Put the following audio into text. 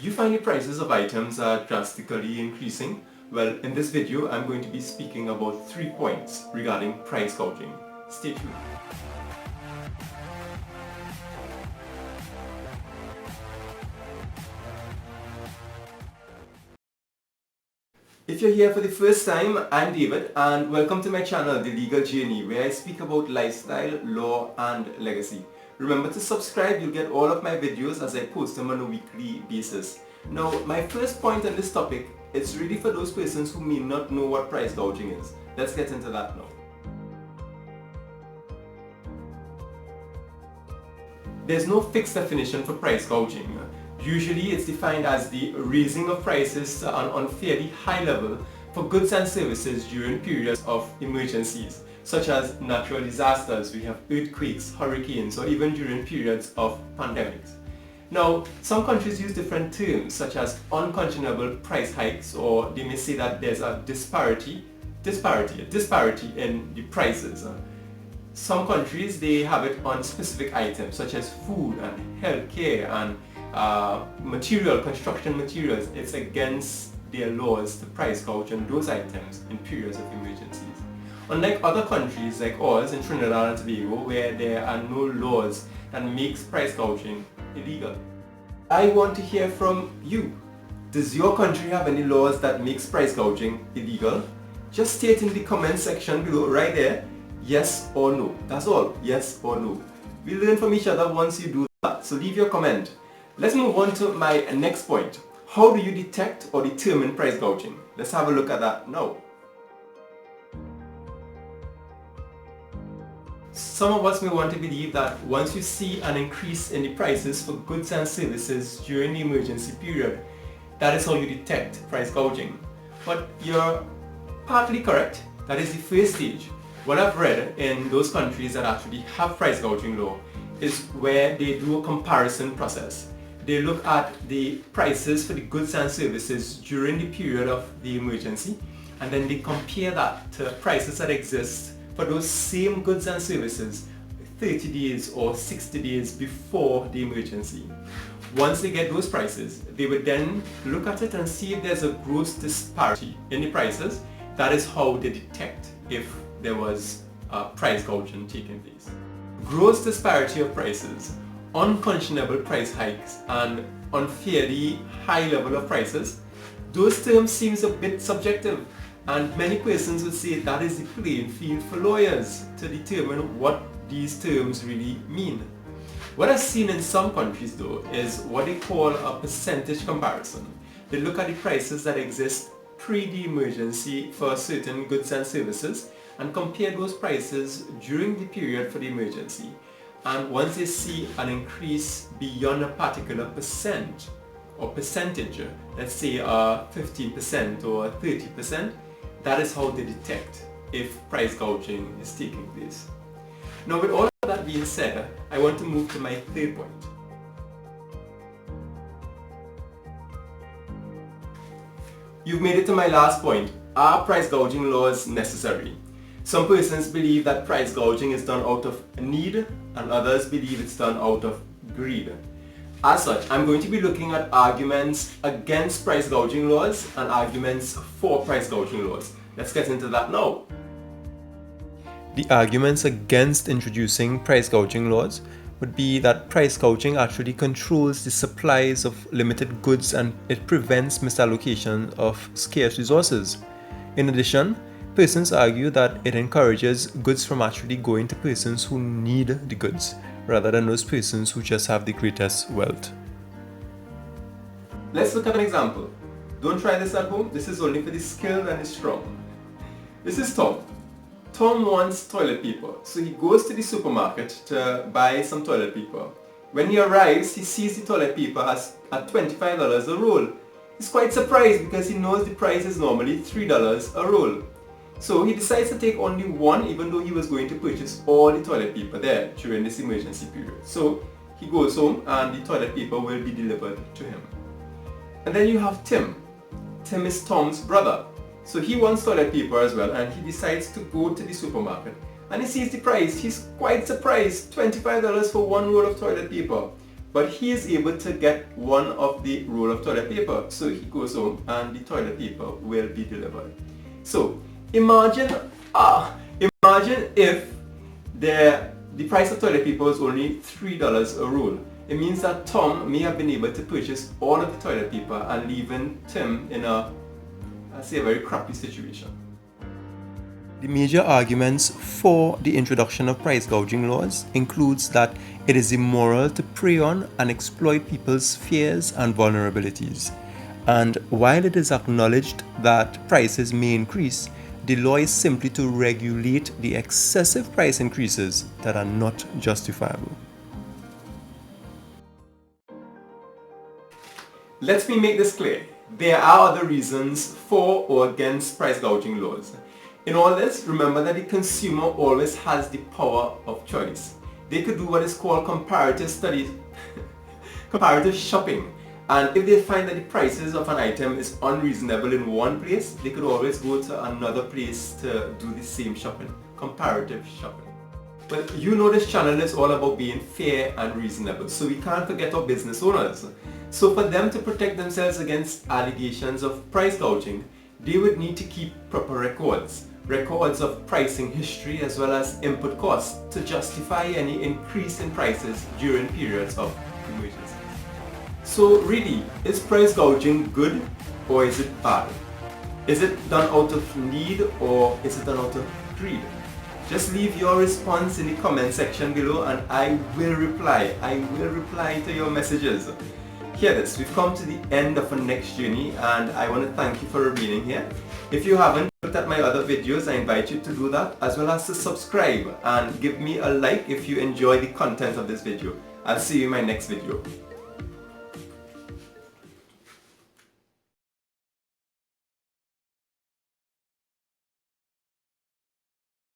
You find the prices of items are drastically increasing? Well, in this video, I'm going to be speaking about 3 points regarding price gouging. Stay tuned. If you're here for the first time, I'm David and welcome to my channel, The Legal Journey, where I speak about lifestyle, law and legacy. Remember to subscribe, you'll get all of my videos as I post them on a weekly basis. Now, my first point on this topic is really for those persons who may not know what price gouging is. Let's get into that now. There's no fixed definition for price gouging. Usually it's defined as the raising of prices to an unfairly high level for goods and services during periods of emergencies, such as natural disasters. We have earthquakes, hurricanes, or even during periods of pandemics. Now, some countries use different terms such as unconscionable price hikes, or they may say that there's a disparity in the prices. Some countries, they have it on specific items such as food and healthcare and construction materials. It's against their laws to price gouge on those items in periods of emergencies. Unlike other countries like ours in Trinidad and Tobago, where there are no laws that makes price gouging illegal. I want to hear from you. Does your country have any laws that makes price gouging illegal? Just state in the comment section below right there, yes or no. That's all, yes or no. We learn from each other once you do that, so leave your comment. Let's move on to my next point. How do you detect or determine price gouging? Let's have a look at that now. Some of us may want to believe that once you see an increase in the prices for goods and services during the emergency period, that is how you detect price gouging. But you're partly correct. That is the first stage. What I've read in those countries that actually have price gouging law is where they do a comparison process. They look at the prices for the goods and services during the period of the emergency, and then they compare that to prices that exist for those same goods and services 30 days or 60 days before the emergency. Once they get those prices, they would then look at it and see if there's a gross disparity in the prices. That is how they detect if there was price gouging taking place. Gross disparity of prices, unconscionable price hikes, and unfairly high level of prices, those terms seems a bit subjective, and many persons would say that is the playing field for lawyers to determine what these terms really mean. What I've seen in some countries though is what they call a percentage comparison. They look at the prices that exist pre the emergency for certain goods and services and compare those prices during the period for the emergency. And once they see an increase beyond a particular percent or percentage, let's say 15% or 30%, that is how they detect if price gouging is taking place. Now, with all of that being said, I want to move to my third point. You've made it to my last point. Are price gouging laws necessary? Some persons believe that price gouging is done out of need, and others believe it's done out of greed. As such, I'm going to be looking at arguments against price gouging laws and arguments for price gouging laws. Let's get into that now. The arguments against introducing price gouging laws would be that price gouging actually controls the supplies of limited goods and it prevents misallocation of scarce resources. In addition, persons argue that it encourages goods from actually going to persons who need the goods, rather than those persons who just have the greatest wealth. Let's look at an example. Don't try this at home. This is only for the skilled and the strong. This is Tom. Tom wants toilet paper, so he goes to the supermarket to buy some toilet paper. When he arrives, he sees the toilet paper at $25 a roll. He's quite surprised because he knows the price is normally $3 a roll. So he decides to take only one, even though he was going to purchase all the toilet paper there during this emergency period. So he goes home and the toilet paper will be delivered to him. And then you have Tim. Tim is Tom's brother. So he wants toilet paper as well, and he decides to go to the supermarket. And he sees the price. He's quite surprised. $25 for one roll of toilet paper. but he is able to get one of the roll of toilet paper. So he goes home and the toilet paper will be delivered. So imagine if the price of toilet paper was only $3 a roll. It means that Tom may have been able to purchase all of the toilet paper and leaving Tim in a very crappy situation. The major arguments for the introduction of price gouging laws includes that it is immoral to prey on and exploit people's fears and vulnerabilities. And while it is acknowledged that prices may increase, the law is simply to regulate the excessive price increases that are not justifiable. Let me make this clear. There are other reasons for or against price gouging laws. In all this, remember that the consumer always has the power of choice. They could do what is called comparative studies, comparative shopping. And if they find that the prices of an item is unreasonable in one place, they could always go to another place to do the same shopping. Comparative shopping. But you know this channel is all about being fair and reasonable, so we can't forget our business owners. So for them to protect themselves against allegations of price gouging, they would need to keep proper records of pricing history as well as input costs to justify any increase in prices during periods of emergency. So really, is price gouging good or is it bad? Is it done out of need or is it done out of greed? Just leave your response in the comment section below and I will reply to your messages. Hear this, we've come to the end of our next journey and I want to thank you for remaining here. If you haven't looked at my other videos, I invite you to do that as well as to subscribe and give me a like if you enjoy the content of this video. I'll see you in my next video.